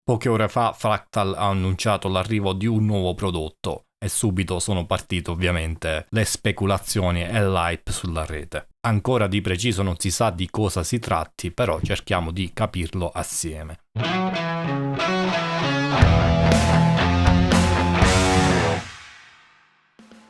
Poche ore fa Fractal ha annunciato l'arrivo di un nuovo prodotto e subito sono partite ovviamente le speculazioni e l'hype sulla rete. Ancora di preciso non si sa di cosa si tratti, però cerchiamo di capirlo assieme.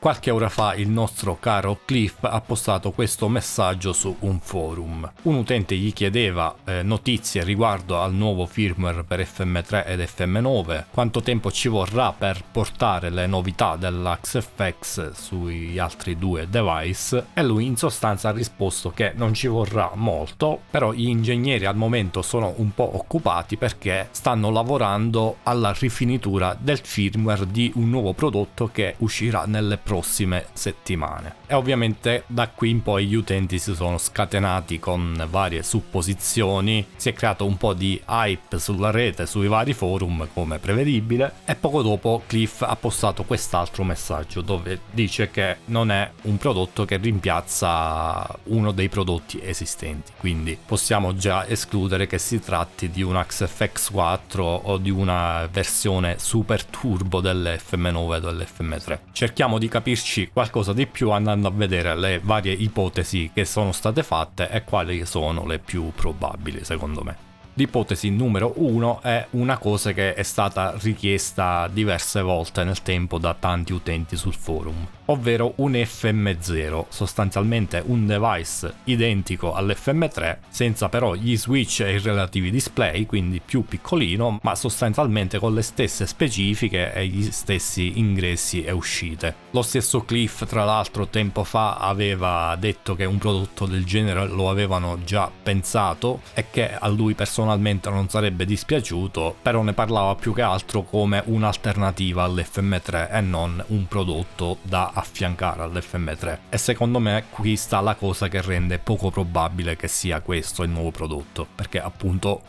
Qualche ora fa il nostro caro Cliff ha postato questo messaggio su un forum. Un utente gli chiedeva notizie riguardo al nuovo firmware per FM3 ed FM9, quanto tempo ci vorrà per portare le novità dell'XFX sugli altri due device, e lui in sostanza ha risposto che non ci vorrà molto, però gli ingegneri al momento sono un po' occupati perché stanno lavorando alla rifinitura del firmware di un nuovo prodotto che uscirà nelle prossime settimane. E ovviamente da qui in poi gli utenti si sono scatenati con varie supposizioni, si è creato un po' di hype sulla rete, sui vari forum come prevedibile, e poco dopo Cliff ha postato quest'altro messaggio dove dice che non è un prodotto che rimpiazza uno dei prodotti esistenti, quindi possiamo già escludere che si tratti di un XFX 4 o di una versione super turbo dell'FM9 e dell'FM3. Cerchiamo di capirci qualcosa di più andando a vedere le varie ipotesi che sono state fatte e quali sono le più probabili secondo me. L'ipotesi numero 1 è una cosa che è stata richiesta diverse volte nel tempo da tanti utenti sul forum, ovvero un FM0, sostanzialmente un device identico all'FM3, senza però gli switch e i relativi display, quindi più piccolino, ma sostanzialmente con le stesse specifiche e gli stessi ingressi e uscite. Lo stesso Cliff, tra l'altro, tempo fa aveva detto che un prodotto del genere lo avevano già pensato e che a lui personalmente non sarebbe dispiaciuto, però ne parlava più che altro come un'alternativa all'FM3 e non un prodotto da affiancare all'FM3. E secondo me qui sta la cosa che rende poco probabile che sia questo il nuovo prodotto, perché appunto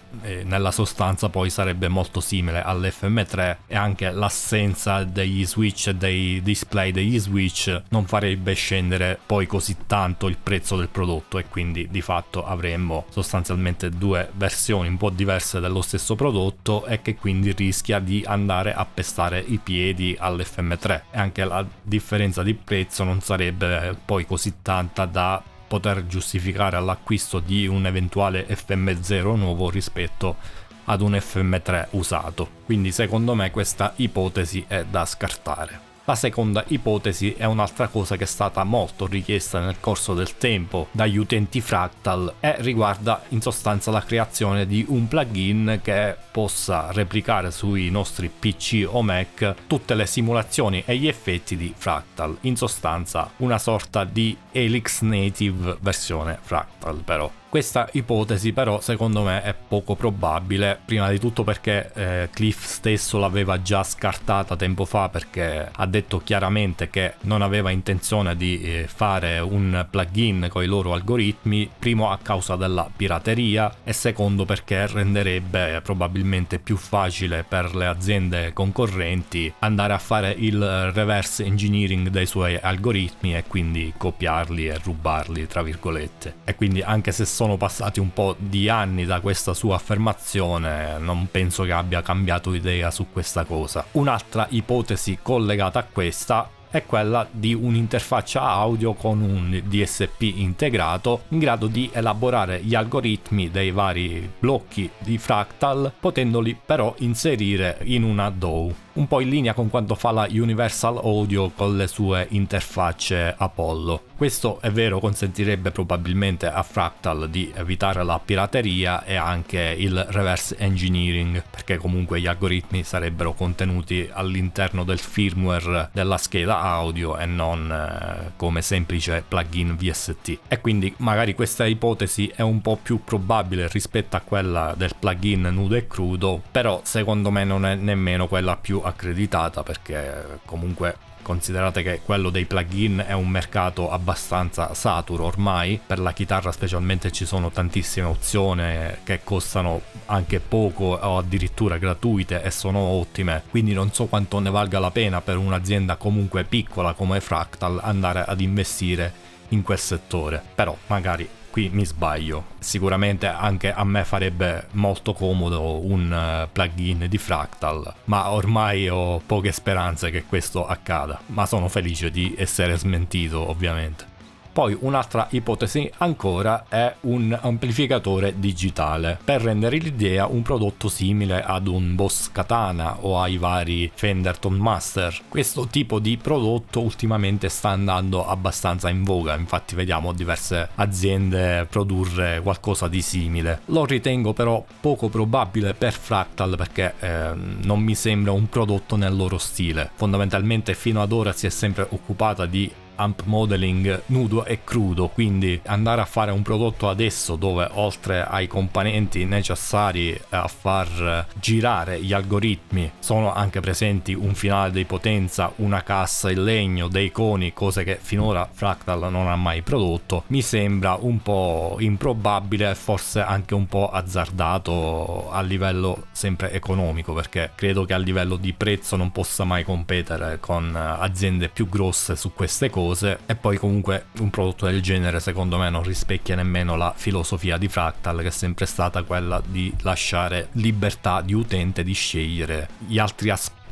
nella sostanza poi sarebbe molto simile all'FM3 e anche l'assenza degli switch e dei display degli switch non farebbe scendere poi così tanto il prezzo del prodotto, e quindi di fatto avremmo sostanzialmente due versioni un po' diverse dello stesso prodotto e che quindi rischia di andare a pestare i piedi all'FM3, e anche la differenza di prezzo non sarebbe poi così tanta da poter giustificare l'acquisto di un eventuale FM0 nuovo rispetto ad un FM3 usato. Quindi secondo me questa ipotesi è da scartare. La seconda ipotesi è un'altra cosa che è stata molto richiesta nel corso del tempo dagli utenti Fractal e riguarda in sostanza la creazione di un plugin che possa replicare sui nostri PC o Mac tutte le simulazioni e gli effetti di Fractal. In sostanza una sorta di Helix Native versione Fractal però. Questa ipotesi però secondo me è poco probabile, prima di tutto perché Cliff stesso l'aveva già scartata tempo fa, perché ha detto chiaramente che non aveva intenzione di fare un plugin con i loro algoritmi, primo a causa della pirateria e secondo perché renderebbe probabilmente più facile per le aziende concorrenti andare a fare il reverse engineering dei suoi algoritmi e quindi copiarli e rubarli tra virgolette. E quindi anche se sono passati un po' di anni da questa sua affermazione, non penso che abbia cambiato idea su questa cosa. Un'altra ipotesi collegata a questa è quella di un'interfaccia audio con un DSP integrato in grado di elaborare gli algoritmi dei vari blocchi di Fractal, potendoli però inserire in una DAW, un po' in linea con quanto fa la Universal Audio con le sue interfacce Apollo. Questo è vero, consentirebbe probabilmente a Fractal di evitare la pirateria e anche il reverse engineering, perché comunque gli algoritmi sarebbero contenuti all'interno del firmware della scheda audio e non come semplice plugin VST. E quindi magari questa ipotesi è un po' più probabile rispetto a quella del plugin nudo e crudo, però secondo me non è nemmeno quella più accreditata, perché comunque considerate che quello dei plugin è un mercato abbastanza saturo ormai. Per la chitarra specialmente ci sono tantissime opzioni che costano anche poco o addirittura gratuite e sono ottime, quindi non so quanto ne valga la pena per un'azienda comunque piccola come Fractal andare ad investire in quel settore, però magari qui mi sbaglio. Sicuramente anche a me farebbe molto comodo un plugin di Fractal, ma ormai ho poche speranze che questo accada, ma sono felice di essere smentito ovviamente. Poi un'altra ipotesi ancora è un amplificatore digitale, per rendere l'idea un prodotto simile ad un Boss Katana o ai vari Fender Tone Master. Questo tipo di prodotto ultimamente sta andando abbastanza in voga, infatti vediamo diverse aziende produrre qualcosa di simile. Lo ritengo però poco probabile per Fractal perché non mi sembra un prodotto nel loro stile. Fondamentalmente fino ad ora si è sempre occupata di amp modeling nudo e crudo, quindi andare a fare un prodotto adesso dove oltre ai componenti necessari a far girare gli algoritmi sono anche presenti un finale di potenza, una cassa in legno, dei coni, cose che finora Fractal non ha mai prodotto, mi sembra un po' improbabile e forse anche un po' azzardato a livello sempre economico, perché credo che a livello di prezzo non possa mai competere con aziende più grosse su queste cose. E poi comunque un prodotto del genere secondo me non rispecchia nemmeno la filosofia di Fractal, che è sempre stata quella di lasciare libertà di utente di scegliere gli altri aspetti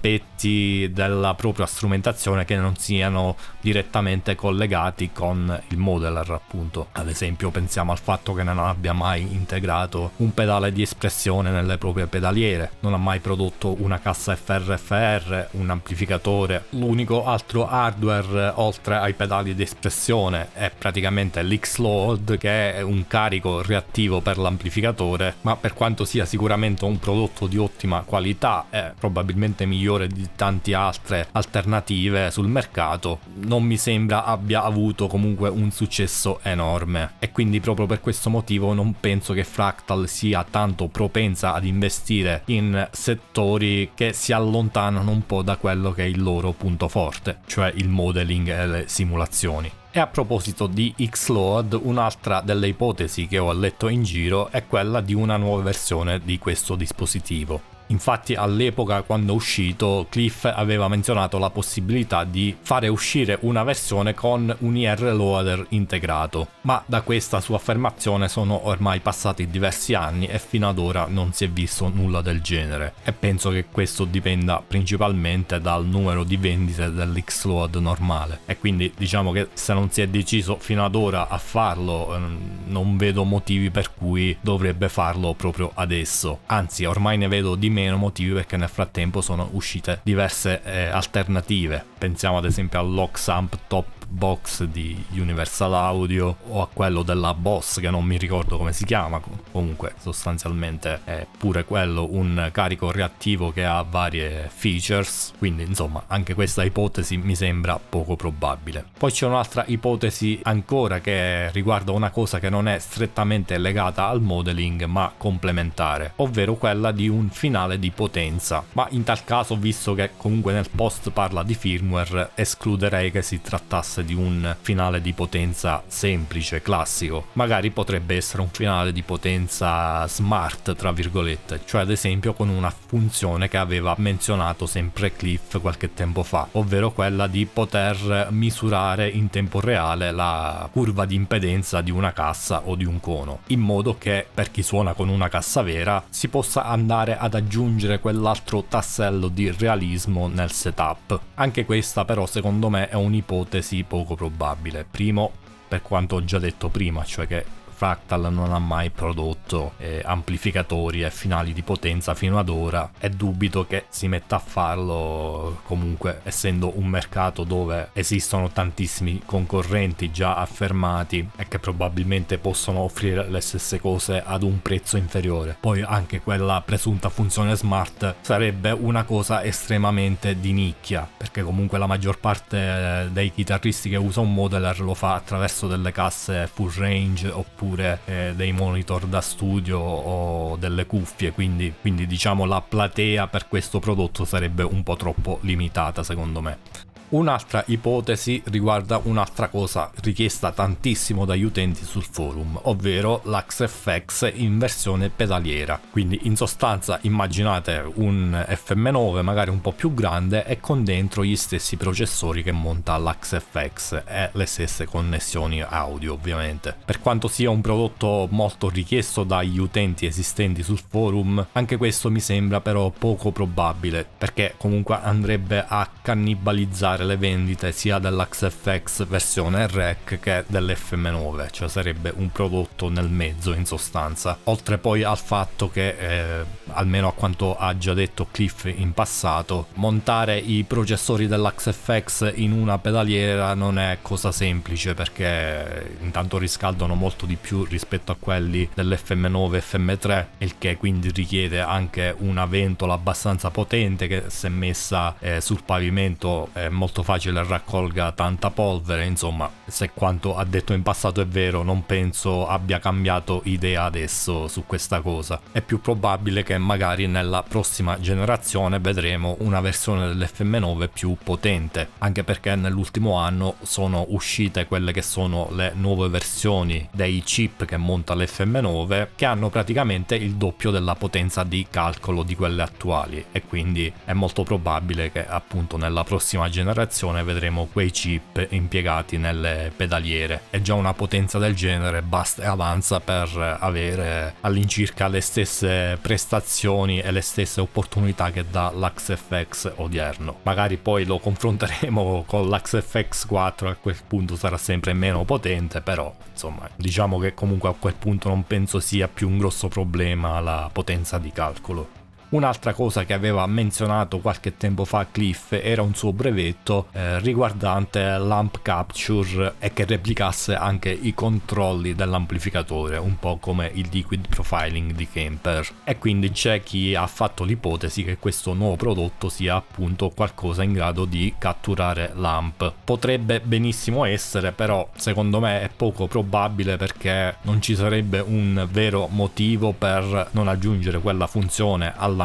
della propria strumentazione che non siano direttamente collegati con il modeler, appunto. Ad esempio pensiamo al fatto che non abbia mai integrato un pedale di espressione nelle proprie pedaliere, non ha mai prodotto una cassa FRFR, un amplificatore. L'unico altro hardware oltre ai pedali di espressione è praticamente l'X-Load, che è un carico reattivo per l'amplificatore, ma per quanto sia sicuramente un prodotto di ottima qualità è probabilmente migliore di tante altre alternative sul mercato, non mi sembra abbia avuto comunque un successo enorme, e quindi proprio per questo motivo non penso che Fractal sia tanto propensa ad investire in settori che si allontanano un po' da quello che è il loro punto forte, cioè il modeling e le simulazioni. E a proposito di X-Load, un'altra delle ipotesi che ho letto in giro è quella di una nuova versione di questo dispositivo. Infatti all'epoca, quando è uscito, Cliff aveva menzionato la possibilità di fare uscire una versione con un IR loader integrato, ma da questa sua affermazione sono ormai passati diversi anni e fino ad ora non si è visto nulla del genere, e penso che questo dipenda principalmente dal numero di vendite dell'X-Load normale, e quindi diciamo che se non si è deciso fino ad ora a farlo, non vedo motivi per cui dovrebbe farlo proprio adesso, anzi ormai ne vedo di meno motivi perché nel frattempo sono uscite diverse alternative. Pensiamo ad esempio all'Oxamp Top Box di Universal Audio o a quello della Boss, che non mi ricordo come si chiama, comunque sostanzialmente è pure quello un carico reattivo che ha varie features, quindi insomma anche questa ipotesi mi sembra poco probabile. Poi c'è un'altra ipotesi ancora che riguarda una cosa che non è strettamente legata al modeling ma complementare, ovvero quella di un finale di potenza, ma in tal caso, visto che comunque nel post parla di firmware, escluderei che si trattasse di un finale di potenza semplice, classico. Magari potrebbe essere un finale di potenza smart, tra virgolette, cioè ad esempio con una funzione che aveva menzionato sempre Cliff qualche tempo fa, ovvero quella di poter misurare in tempo reale la curva di impedenza di una cassa o di un cono, in modo che per chi suona con una cassa vera si possa andare ad aggiungere quell'altro tassello di realismo nel setup. Anche questa però secondo me è un'ipotesi poco probabile. Primo, per quanto ho già detto prima, cioè che Fractal non ha mai prodotto amplificatori e finali di potenza fino ad ora, e dubito che si metta a farlo, comunque essendo un mercato dove esistono tantissimi concorrenti già affermati e che probabilmente possono offrire le stesse cose ad un prezzo inferiore. Poi anche quella presunta funzione smart sarebbe una cosa estremamente di nicchia, perché comunque la maggior parte dei chitarristi che usa un modeler lo fa attraverso delle casse full range oppure dei monitor da studio o delle cuffie, quindi diciamo la platea per questo prodotto sarebbe un po' troppo limitata secondo me. Un'altra ipotesi riguarda un'altra cosa richiesta tantissimo dagli utenti sul forum, ovvero l'AXFX in versione pedaliera. Quindi in sostanza immaginate un FM9 magari un po' più grande e con dentro gli stessi processori che monta l'AXFX e le stesse connessioni audio ovviamente. Per quanto sia un prodotto molto richiesto dagli utenti esistenti sul forum, anche questo mi sembra però poco probabile, perché comunque andrebbe a cannibalizzare le vendite sia dell'AXFX versione REC che dell'FM9, cioè sarebbe un prodotto nel mezzo in sostanza. Oltre poi al fatto che almeno a quanto ha già detto Cliff in passato, montare i processori dell'AXFX in una pedaliera non è cosa semplice, perché intanto riscaldano molto di più rispetto a quelli dell'FM9 e FM3, il che quindi richiede anche una ventola abbastanza potente che, se messa sul pavimento, è molto facile raccolga tanta polvere. Insomma, se quanto ha detto in passato è vero, non penso abbia cambiato idea adesso su questa cosa. È più probabile che magari nella prossima generazione vedremo una versione dell'FM9 più potente, anche perché nell'ultimo anno sono uscite quelle che sono le nuove versioni dei chip che monta l'FM9, che hanno praticamente il doppio della potenza di calcolo di quelle attuali, e quindi è molto probabile che appunto nella prossima generazione vedremo quei chip impiegati nelle pedaliere. E già una potenza del genere basta e avanza per avere all'incirca le stesse prestazioni e le stesse opportunità che dà l'AXFX odierno. Magari poi lo confronteremo con l'AXFX 4, a quel punto sarà sempre meno potente, però insomma diciamo che comunque a quel punto non penso sia più un grosso problema la potenza di calcolo. Un'altra cosa che aveva menzionato qualche tempo fa Cliff era un suo brevetto riguardante l'amp capture e che replicasse anche i controlli dell'amplificatore, un po' come il liquid profiling di Kemper. E quindi c'è chi ha fatto l'ipotesi che questo nuovo prodotto sia appunto qualcosa in grado di catturare l'amp. Potrebbe benissimo essere, però secondo me è poco probabile, perché non ci sarebbe un vero motivo per non aggiungere quella funzione all'ammiraglia,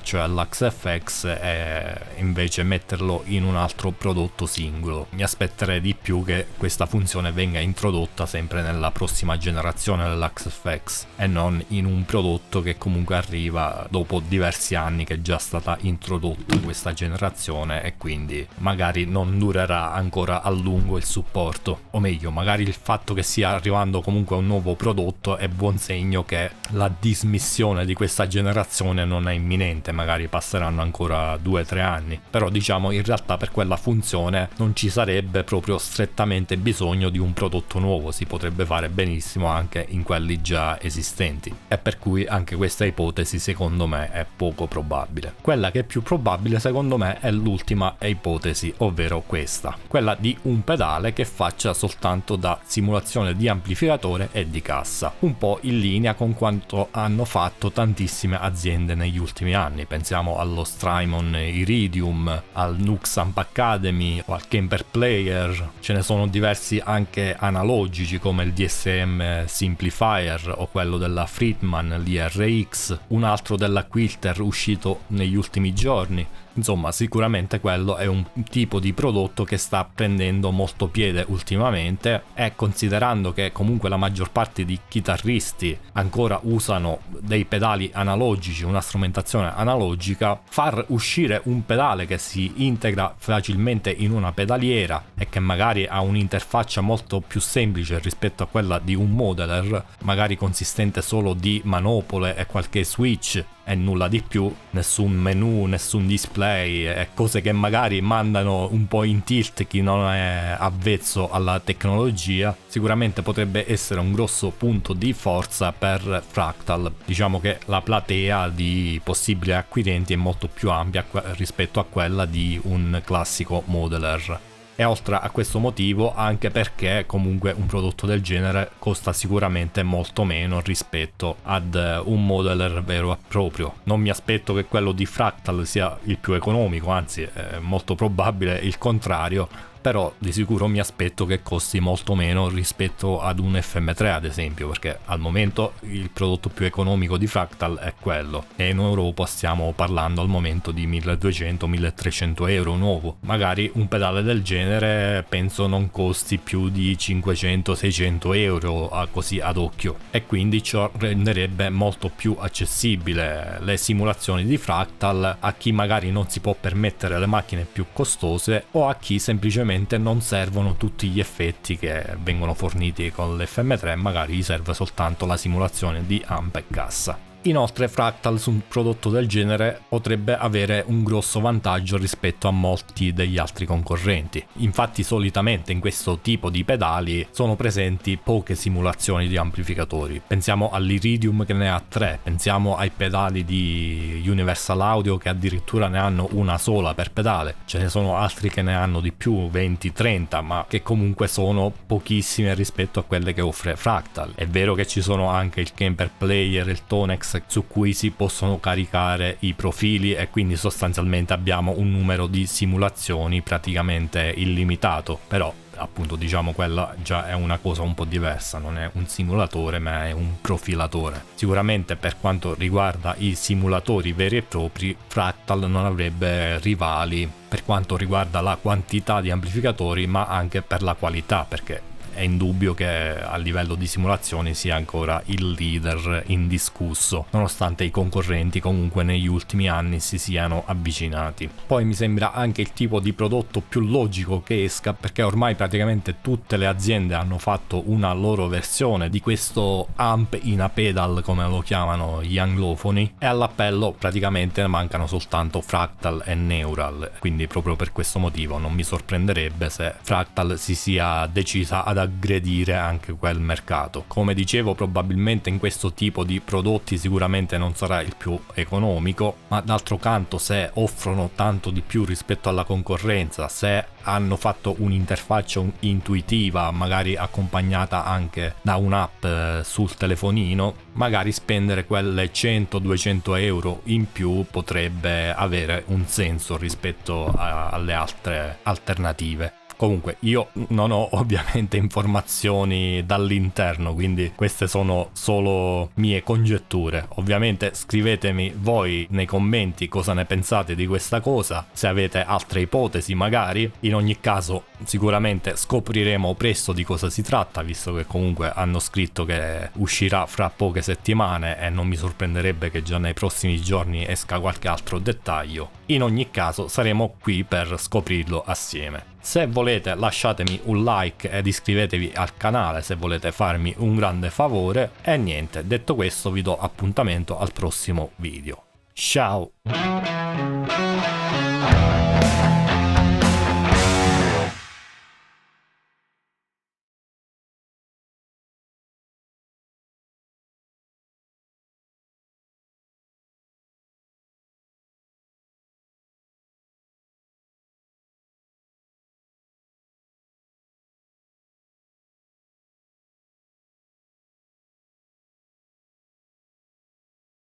cioè all'AXFX, e invece metterlo in un altro prodotto singolo. Mi aspetterei di più che questa funzione venga introdotta sempre nella prossima generazione dell'AXFX e non in un prodotto che comunque arriva dopo diversi anni che è già stata introdotta questa generazione, e quindi magari non durerà ancora a lungo il supporto. O meglio, magari il fatto che stia arrivando comunque un nuovo prodotto è buon segno che la dismissione di questa generazione non è imminente, magari passeranno ancora 2-3 anni, però diciamo in realtà per quella funzione non ci sarebbe proprio strettamente bisogno di un prodotto nuovo, si potrebbe fare benissimo anche in quelli già esistenti, e per cui anche questa ipotesi secondo me è poco probabile. Quella che è più probabile secondo me è l'ultima ipotesi, ovvero questa, quella di un pedale che faccia soltanto da simulazione di amplificatore e di cassa, un po' in linea con quanto hanno fatto tantissime aziende negli ultimi anni. Pensiamo allo Strymon Iridium, al Nux Amp Academy o al Kemper Player. Ce ne sono diversi anche analogici come il DSM Simplifier o quello della Friedman, l'IRX, un altro della Quilter uscito negli ultimi giorni. Insomma, sicuramente quello è un tipo di prodotto che sta prendendo molto piede ultimamente, e considerando che comunque la maggior parte di chitarristi ancora usano dei pedali analogici, una strumentazione analogica, far uscire un pedale che si integra facilmente in una pedaliera e che magari ha un'interfaccia molto più semplice rispetto a quella di un modeler, magari consistente solo di manopole e qualche switch e nulla di più, nessun menu, nessun display, e cose che magari mandano un po' in tilt chi non è avvezzo alla tecnologia, sicuramente potrebbe essere un grosso punto di forza per Fractal. Diciamo che la platea di possibili acquirenti è molto più ampia rispetto a quella di un classico modeler. E oltre a questo motivo anche perché comunque un prodotto del genere costa sicuramente molto meno rispetto ad un modeler vero e proprio. Non mi aspetto che quello di Fractal sia il più economico, anzi è molto probabile il contrario, però di sicuro mi aspetto che costi molto meno rispetto ad un FM3 ad esempio, perché al momento il prodotto più economico di Fractal è quello, e in Europa stiamo parlando al momento di 1200-1300 euro nuovo. Magari un pedale del genere penso non costi più di 500-600 euro così ad occhio, e quindi ciò renderebbe molto più accessibile le simulazioni di Fractal a chi magari non si può permettere le macchine più costose, o a chi semplicemente non servono tutti gli effetti che vengono forniti con l'FM3, magari gli serve soltanto la simulazione di amp e cassa. Inoltre Fractal su un prodotto del genere potrebbe avere un grosso vantaggio rispetto a molti degli altri concorrenti. Infatti solitamente in questo tipo di pedali sono presenti poche simulazioni di amplificatori. Pensiamo all'Iridium che ne ha 3, pensiamo ai pedali di Universal Audio che addirittura ne hanno una sola per pedale, ce ne sono altri che ne hanno di più, 20-30, ma che comunque sono pochissime rispetto a quelle che offre Fractal. È vero che ci sono anche il Kemper Player e il Tonex su cui si possono caricare i profili, e quindi sostanzialmente abbiamo un numero di simulazioni praticamente illimitato, però appunto diciamo quella già è una cosa un po' diversa, non è un simulatore ma è un profilatore. Sicuramente per quanto riguarda i simulatori veri e propri Fractal non avrebbe rivali per quanto riguarda la quantità di amplificatori, ma anche per la qualità, perché è indubbio che a livello di simulazioni sia ancora il leader indiscusso, nonostante i concorrenti comunque negli ultimi anni si siano avvicinati. Poi mi sembra anche il tipo di prodotto più logico che esca, perché ormai praticamente tutte le aziende hanno fatto una loro versione di questo amp in a pedal, come lo chiamano gli anglofoni, e all'appello praticamente mancano soltanto Fractal e Neural, quindi proprio per questo motivo non mi sorprenderebbe se Fractal si sia decisa ad aggredire anche quel mercato. Come dicevo, probabilmente in questo tipo di prodotti sicuramente non sarà il più economico, ma d'altro canto se offrono tanto di più rispetto alla concorrenza, se hanno fatto un'interfaccia intuitiva, magari accompagnata anche da un'app sul telefonino, magari spendere quelle 100-200 euro in più potrebbe avere un senso rispetto alle altre alternative. Comunque io non ho ovviamente informazioni dall'interno, quindi queste sono solo mie congetture. Ovviamente scrivetemi voi nei commenti cosa ne pensate di questa cosa, se avete altre ipotesi magari. In ogni caso sicuramente scopriremo presto di cosa si tratta, visto che comunque hanno scritto che uscirà fra poche settimane e non mi sorprenderebbe che già nei prossimi giorni esca qualche altro dettaglio. In ogni caso saremo qui per scoprirlo assieme. Se volete lasciatemi un like ed iscrivetevi al canale se volete farmi un grande favore, e niente, detto questo vi do appuntamento al prossimo video. Ciao!